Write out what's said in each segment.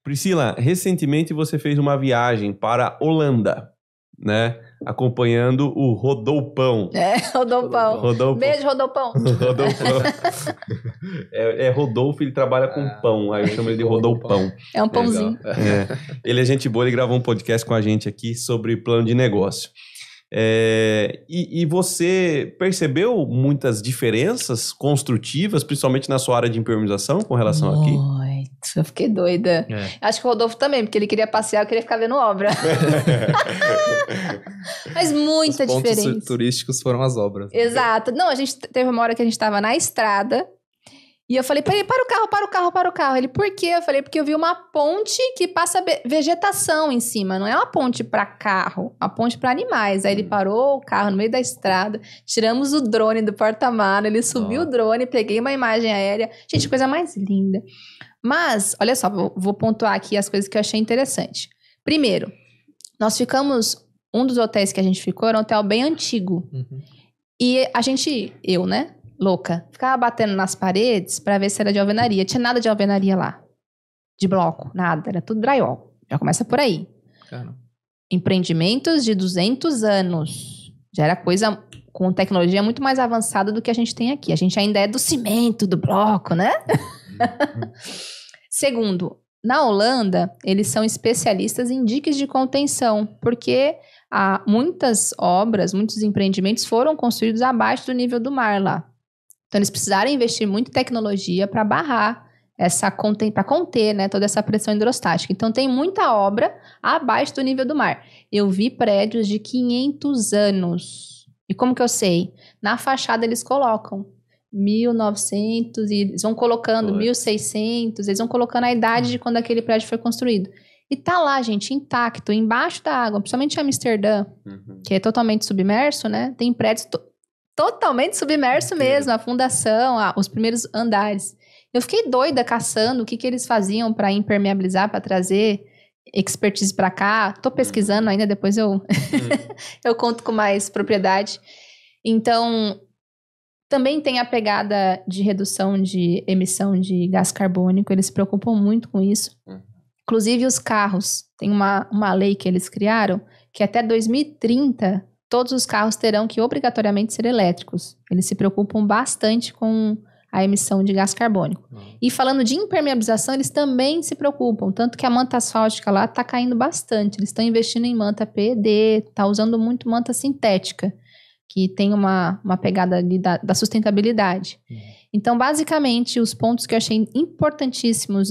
Priscila, recentemente você fez uma viagem para a Holanda, né? Acompanhando o Rodoupão. Rodolpão. Beijo, Rodolpão. Rodolpão. É Rodolfo, ele trabalha com pão, aí eu chamo ele de Rodoupão. É um pãozinho. Ele é gente boa, ele gravou um podcast com a gente aqui sobre plano de negócio. E você percebeu muitas diferenças construtivas, principalmente na sua área de impermeabilização com relação aqui? Muito, eu fiquei doida. Acho que o Rodolfo também, porque ele queria passear, eu queria ficar vendo obra. Mas muita diferença. Os pontos turísticos foram as obras. Exato. Não, a gente teve uma hora que a gente tava na estrada e eu falei, peraí, para o carro. Ele, por quê? Eu falei, porque eu vi uma ponte que passa vegetação em cima. Não é uma ponte para carro, é uma ponte para animais. Aí ele parou o carro no meio da estrada, tiramos o drone do porta-mala, ele subiu o drone, peguei uma imagem aérea. Gente, coisa mais linda. Mas, olha só, vou pontuar aqui as coisas que eu achei interessante. Primeiro, nós ficamos... Um dos hotéis que a gente ficou era um hotel bem antigo. E a gente, eu, né? Louca. Ficava batendo nas paredes pra ver se era de alvenaria. Tinha nada de alvenaria lá. De bloco, nada. Era tudo drywall. Já começa por aí. Caramba. Empreendimentos de 200 anos. Já era coisa com tecnologia muito mais avançada do que a gente tem aqui. A gente ainda é do cimento, do bloco, né? Segundo, na Holanda, eles são especialistas em diques de contenção. Porque... muitas obras, muitos empreendimentos foram construídos abaixo do nível do mar lá. Então, eles precisaram investir muito em tecnologia para barrar para conter, né, toda essa pressão hidrostática. Então, tem muita obra abaixo do nível do mar. Eu vi prédios de 500 anos. E como que eu sei? Na fachada eles colocam 1900 e eles vão colocando 1600, eles vão colocando a idade de quando aquele prédio foi construído. E tá lá, gente, intacto, embaixo da água, principalmente em Amsterdã, que é totalmente submerso, né? Tem prédios totalmente submerso mesmo, a fundação, os primeiros andares. Eu fiquei doida caçando o que eles faziam para impermeabilizar, para trazer expertise para cá. Tô pesquisando ainda, depois eu conto com mais propriedade. Então, também tem a pegada de redução de emissão de gás carbônico, eles se preocupam muito com isso. Inclusive os carros, tem uma lei que eles criaram, que até 2030, todos os carros terão que obrigatoriamente ser elétricos. Eles se preocupam bastante com a emissão de gás carbônico. E falando de impermeabilização, eles também se preocupam, tanto que a manta asfáltica lá está caindo bastante. Eles estão investindo em manta PED, está usando muito manta sintética, que tem uma pegada ali da sustentabilidade. Então, basicamente, os pontos que eu achei importantíssimos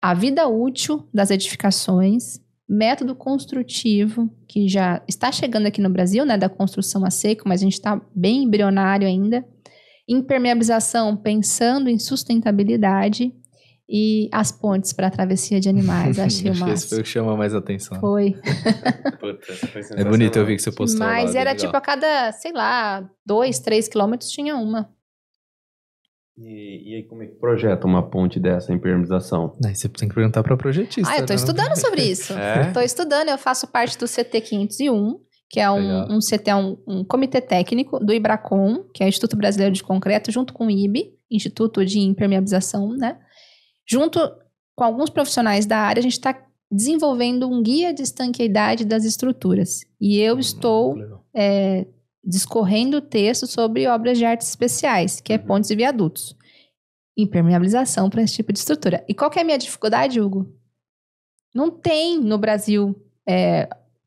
a vida útil das edificações, método construtivo, que já está chegando aqui no Brasil, né, da construção a seco, mas a gente está bem embrionário ainda. Impermeabilização, pensando em sustentabilidade e as pontes para a travessia de animais. Achei o máximo. Esse foi o que chama mais atenção. Foi. É bonito, eu vi que você postou. Mas lá, era legal. tipo a cada, 2, 3 quilômetros tinha uma. E aí, como é que projeta uma ponte dessa impermeabilização? Aí você tem que perguntar para projetista. Eu tô estudando sobre isso. Tô estudando, eu faço parte do CT 501, que é um CT, um comitê técnico do IBRACON, que é o Instituto Brasileiro de Concreto, junto com o IBE, Instituto de Impermeabilização, né? Junto com alguns profissionais da área, a gente está desenvolvendo um guia de estanqueidade das estruturas. E eu estou discorrendo o texto sobre obras de artes especiais, que é pontes e viadutos. Impermeabilização para esse tipo de estrutura. E qual que é a minha dificuldade, Hugo? Não tem no Brasil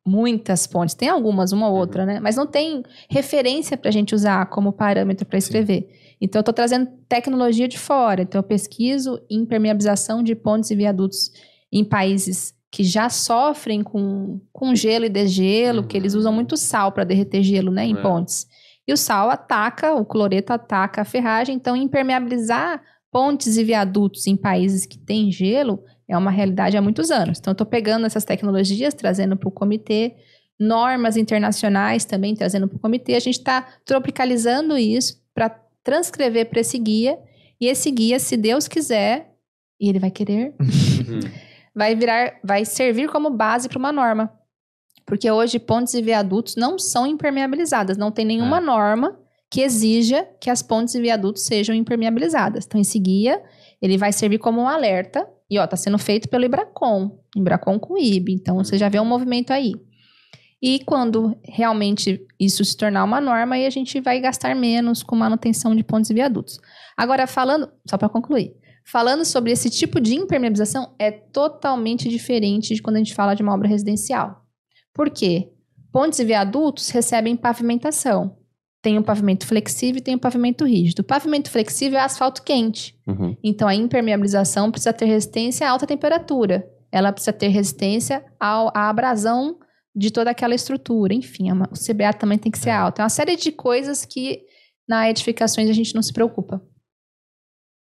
muitas pontes. Tem algumas, uma ou outra, né? Mas não tem referência para a gente usar como parâmetro para escrever. Sim. Então, eu estou trazendo tecnologia de fora. Então, eu pesquiso impermeabilização de pontes e viadutos em países que já sofrem com gelo e degelo, que eles usam muito sal para derreter gelo, né, em pontes. E o sal ataca, o cloreto ataca a ferragem. Então, impermeabilizar pontes e viadutos em países que têm gelo é uma realidade há muitos anos. Então, eu estou pegando essas tecnologias, trazendo para o comitê, normas internacionais também trazendo para o comitê. A gente está tropicalizando isso para transcrever para esse guia. E esse guia, se Deus quiser, e ele vai querer, vai servir como base para uma norma. Porque hoje pontes e viadutos não são impermeabilizadas. Não tem nenhuma norma que exija que as pontes e viadutos sejam impermeabilizadas. Então, esse guia, ele vai servir como um alerta E tá sendo feito pelo Ibracon com o IB, então você já vê um movimento aí. E quando realmente isso se tornar uma norma, aí a gente vai gastar menos com manutenção de pontes e viadutos. Agora, só para concluir, falando sobre esse tipo de impermeabilização, é totalmente diferente de quando a gente fala de uma obra residencial. Por quê? Pontes e viadutos recebem pavimentação. Tem um pavimento flexível e tem um pavimento rígido. O pavimento flexível é asfalto quente. Uhum. Então, a impermeabilização precisa ter resistência a alta temperatura. Ela precisa ter resistência à abrasão de toda aquela estrutura. Enfim, o CBA também tem que ser alto. É uma série de coisas que na edificações a gente não se preocupa.